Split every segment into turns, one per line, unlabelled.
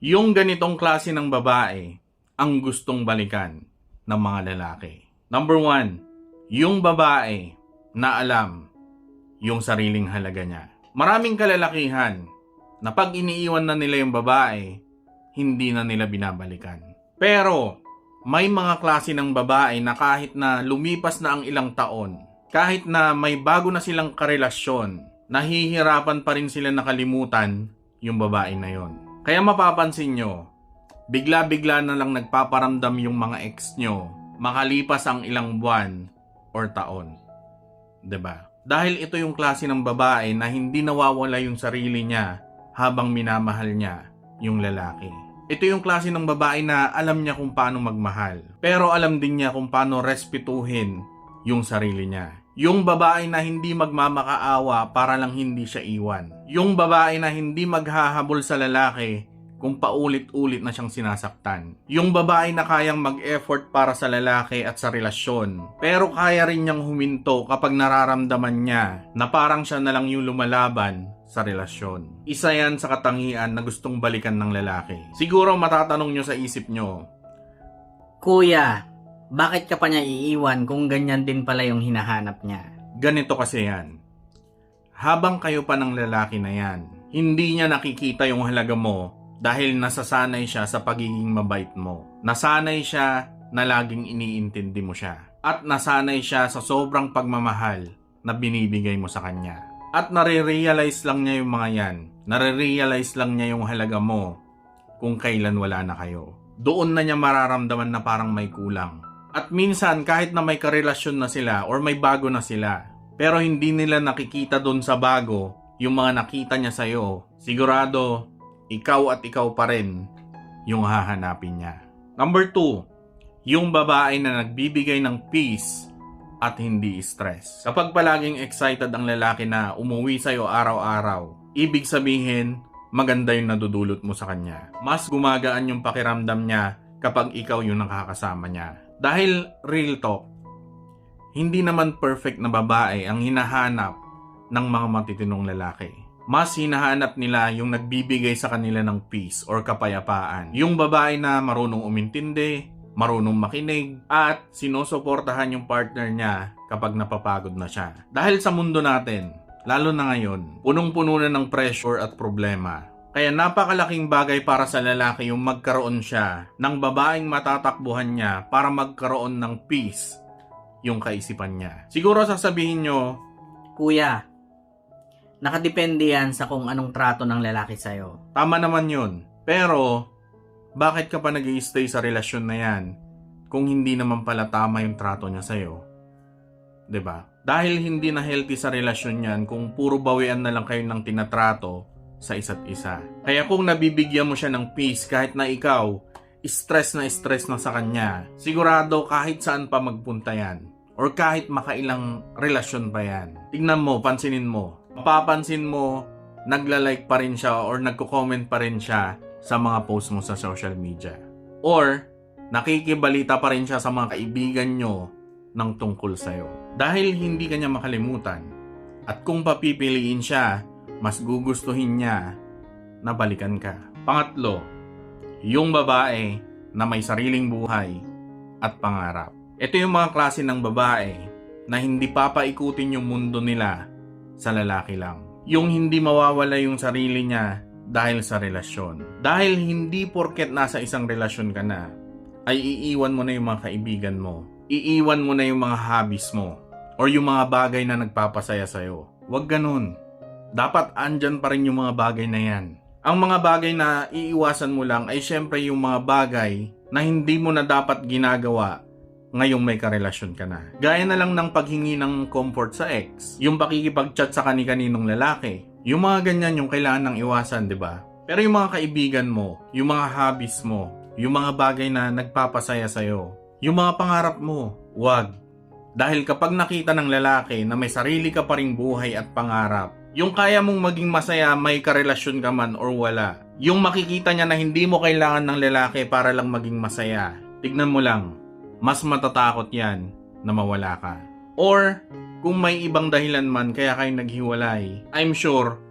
Yung ganitong klase ng babae ang gustong balikan ng mga lalaki. Number 1, yung babae na alam yung sariling halaga niya. Maraming kalalakihan na pag iniiwan na nila yung babae, hindi na nila binabalikan. Pero may mga klase ng babae na kahit na lumipas na ang ilang taon, kahit na may bago na silang karelasyon, nahihirapan pa rin sila nakalimutan yung babae na yon. Kaya mapapansin nyo, bigla-bigla na lang nagpaparamdam yung mga ex nyo makalipas ang ilang buwan or taon. 'Di ba? Dahil ito yung klase ng babae na hindi nawawala yung sarili niya habang minamahal niya yung lalaki. Ito yung klase ng babae na alam niya kung paano magmahal, pero alam din niya kung paano respetuhin yung sarili niya. Yung babae na hindi magmamakaawa para lang hindi siya iwan. Yung babae na hindi maghahabol sa lalaki kung paulit-ulit na siyang sinasaktan. Yung babae na kayang mag-effort para sa lalaki at sa relasyon, pero kaya rin niyang huminto kapag nararamdaman niya na parang siya na lang yung lumalaban sa relasyon. Isa yan sa katangian na gustong balikan ng lalaki. Siguro matatanong nyo sa isip nyo,
Kuya, bakit ka pa niya iiwan kung ganyan din pala yung hinahanap niya?
ganito kasi yan. Habang kayo pa ng lalaki na yan, hindi niya nakikita yung halaga mo dahil nasasanay siya sa pagiging mabait mo. Nasanay siya na laging iniintindi mo siya. At nasanay siya sa sobrang pagmamahal na binibigay mo sa kanya. At nare-realize lang niya yung mga yan. Nare-realize lang niya yung halaga mo kung kailan wala na kayo. Doon na niya mararamdaman na parang may kulang. At minsan kahit na may karelasyon na sila or may bago na sila, pero hindi nila nakikita doon sa bago yung mga nakita niya sa'yo, sigurado ikaw at ikaw pa rin yung hahanapin niya. Number 2, yung babae na nagbibigay ng peace at hindi stress. Kapag palaging excited ang lalaki na umuwi sa'yo araw-araw, ibig sabihin, maganda yung nadudulot mo sa kanya. Mas gumagaan yung pakiramdam niya kapag ikaw yung nakakasama niya. Dahil real talk, hindi naman perfect na babae ang hinahanap ng mga matitinong lalaki. Mas hinahanap nila yung nagbibigay sa kanila ng peace or kapayapaan. Yung babae na marunong umintindi, marunong makinig, at sinusuportahan yung partner niya kapag napapagod na siya. Dahil sa mundo natin, lalo na ngayon, punong-puno na ng pressure at problema. Kaya napakalaking bagay para sa lalaki yung magkaroon siya ng babaeng matatakbuhan niya para magkaroon ng peace yung kaisipan niya. Siguro sasabihin nyo,
Kuya, nakadepende yan sa kung anong trato ng lalaki sa'yo.
tama naman yun. Pero, bakit ka pa nag-i-stay sa relasyon na yan kung hindi naman pala tama yung trato niya sa'yo? 'Di ba? Dahil hindi na healthy sa relasyon yan kung puro bawian na lang kayo ng tinatrato sa isa't isa. Kaya kung nabibigyan mo siya ng peace kahit na ikaw, stress na sa kanya, sigurado kahit saan pa magpunta yan, or kahit makailang relasyon pa yan, tignan mo, pansinin mo, mapapansin mo, nagla-like pa rin siya or nagko-comment pa rin siya sa mga post mo sa social media. Or, nakikibalita pa rin siya sa mga kaibigan nyo ng tungkol sa'yo. Dahil hindi kanya makalimutan. At kung papipiliin siya, mas gugustuhin niya na balikan ka. Pangatlo, yung babae na may sariling buhay at pangarap. Ito yung mga klase ng babae na hindi papaikutin yung mundo nila sa lalaki lang. Yung hindi mawawala yung sarili niya dahil sa relasyon. Dahil hindi porket nasa isang relasyon ka na, ay iiwan mo na yung mga kaibigan mo. Iiwan mo na yung mga hobbies mo or yung mga bagay na nagpapasaya sa'yo. Huwag ganun. Dapat andyan pa rin yung mga bagay na yan. Ang mga bagay na iiwasan mo lang ay syempre yung mga bagay na hindi mo na dapat ginagawa ngayong may karelasyon ka na. Gaya na lang ng paghingi ng comfort sa ex, yung pakikipag-chat sa kani-kaninong lalaki. Yung mga ganyan yung kailangan ng iwasan, di ba? Pero yung mga kaibigan mo, yung mga hobbies mo, yung mga bagay na nagpapasaya sa'yo, yung mga pangarap mo, wag. Dahil kapag nakita ng lalaki na may sarili ka pa ring buhay at pangarap, yung kaya mong maging masaya may karelasyon ka man or wala, yung makikita niya na hindi mo kailangan ng lalaki para lang maging masaya, tignan mo lang, mas matatakot yan na mawala ka. Or, kung may ibang dahilan man kaya kayo naghiwalay, I'm sure,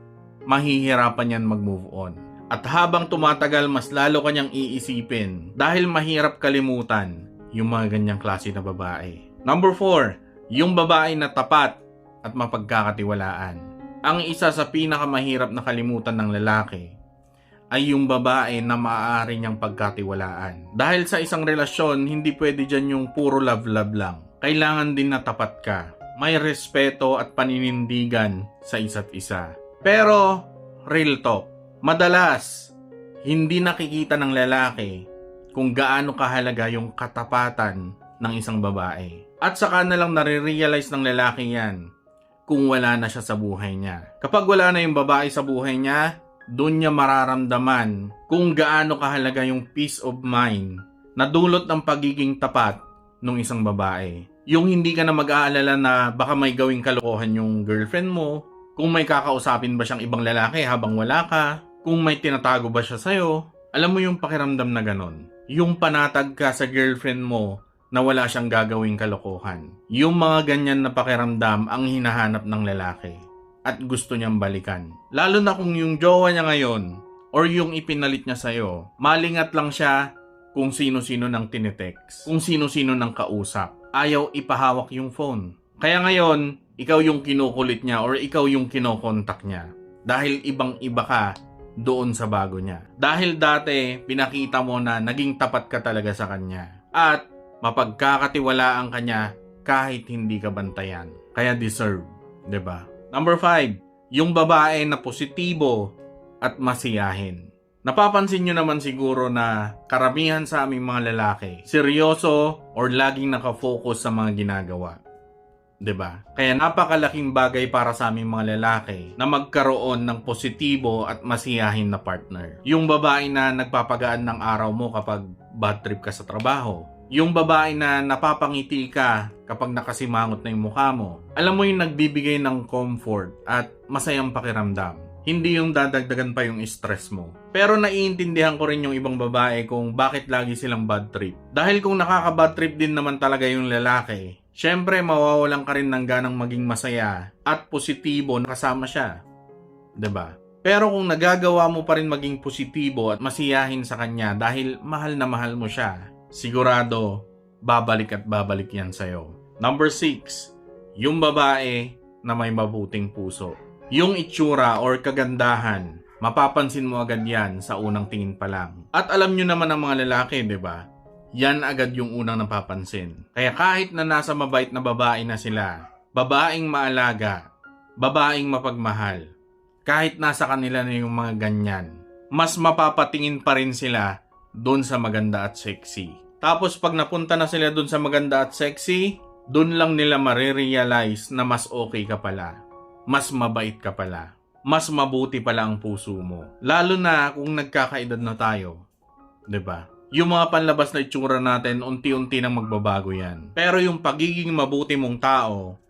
mahihirapan yan mag-move on. At habang tumatagal, mas lalo kanyang iisipin dahil mahirap kalimutan yung mga ganyang klase na babae. Number 4, yung babae na tapat at mapagkakatiwalaan. Ang isa sa pinakamahirap na kalimutan ng lalaki ay yung babae na maaari niyang pagkatiwalaan. Dahil sa isang relasyon, hindi pwede dyan yung puro love-love lang. Kailangan din na tapat ka. May respeto at paninindigan sa isa't isa. Pero, real talk, madalas, hindi nakikita ng lalaki kung gaano kahalaga yung katapatan ng isang babae. At saka na lang nare-realize ng lalaki yan kung wala na siya sa buhay niya. Kapag wala na yung babae sa buhay niya, doon niya mararamdaman kung gaano kahalaga yung peace of mind na dulot ng pagiging tapat ng isang babae. Yung hindi ka na mag-aalala na baka may gawing kalokohan yung girlfriend mo, kung may kakausapin ba siyang ibang lalaki habang wala ka, kung may tinatago ba siya sa'yo. Alam mo yung pakiramdam na ganon. Yung panatag ka sa girlfriend mo na wala siyang gagawing kalokohan. Yung mga ganyan na pakiramdam ang hinahanap ng lalaki at gusto niyang balikan. Lalo na kung yung jowa niya ngayon or yung ipinalit niya sa'yo, malingat lang siya kung sino-sino nang tinitext, kung sino-sino nang kausap. Ayaw ipahawak yung phone. Kaya ngayon, ikaw yung kinukulit niya or ikaw yung kinokontak niya. Dahil ibang-iba ka doon sa bago niya. Dahil dati, pinakita mo na naging tapat ka talaga sa kanya. At mapagkakatiwalaan ka niya kahit hindi ka bantayan. Kaya deserve, 'di ba? Number 5, yung babae na positibo at masiyahin. Napapansin nyo naman siguro na karamihan sa aming mga lalaki, seryoso or laging nakafocus sa mga ginagawa. 'Di ba? Kaya napakalaking bagay para sa aming mga lalaki na magkaroon ng positibo at masiyahin na partner. Yung babae na nagpapagaan ng araw mo kapag bad trip ka sa trabaho. Yung babae na napapangiti ka kapag nakasimangot na yung mukha mo. Alam mo yung nagbibigay ng comfort at masayang pakiramdam. Hindi yung dadagdagan pa yung stress mo. Pero naiintindihan ko rin yung ibang babae kung bakit lagi silang bad trip. Dahil kung nakaka-bad trip din naman talaga yung lalaki, syempre mawawalan ka rin ng ganang maging masaya at positibo na kasama siya. 'Di ba? Pero kung nagagawa mo pa rin maging positibo at masiyahin sa kanya dahil mahal na mahal mo siya, sigurado babalik at babalik yan sa'yo. Number 6, yung babae na may mabuting puso. Yung itsura or kagandahan, mapapansin mo agad yan sa unang tingin pa lang. At alam nyo naman ang mga lalaki, di ba? Yan agad yung unang napapansin. Kaya kahit na nasa mabait na babae na sila, babaeng maalaga, babaeng mapagmahal, kahit nasa kanila na yung mga ganyan, mas mapapatingin pa rin sila doon sa maganda at sexy. Tapos pag napunta na sila doon sa maganda at sexy, doon lang nila marirealize na mas okay ka pala. Mas mabait ka pala. Mas mabuti pala ang puso mo. Lalo na kung nagkakaedad na tayo. 'Di ba? Yung mga panlabas na itsura natin, unti-unti nang magbabago yan. Pero yung pagiging mabuti mong tao,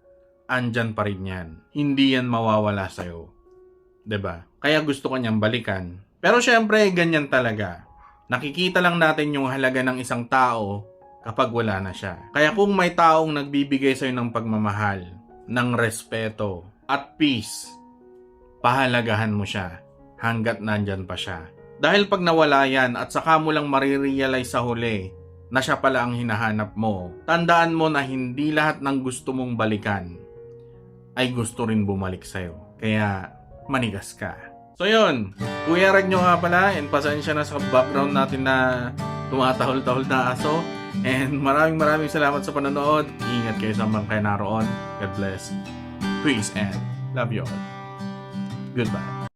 andyan pa rin yan. Hindi yan mawawala sa'yo. 'Di ba? Kaya gusto ko niyang balikan. Pero syempre, ganyan talaga. Nakikita lang natin yung halaga ng isang tao kapag wala na siya. Kaya kung may taong nagbibigay sa'yo ng pagmamahal, ng respeto, at peace, pahalagahan mo siya hanggat nandyan pa siya. Dahil pag nawala yan at saka mo lang marirealize sa huli na siya pala ang hinahanap mo, tandaan mo na hindi lahat ng gusto mong balikan ay gusto rin bumalik sa'yo. Kaya manigas ka. So yun, Kuya Reg nyo nga pala, and pasensya na sa background natin na tumatahol-tahol na aso. And maraming salamat sa panonood. Ingat kayo sa mga kayo naroon. God bless. Peace and love you all. Goodbye.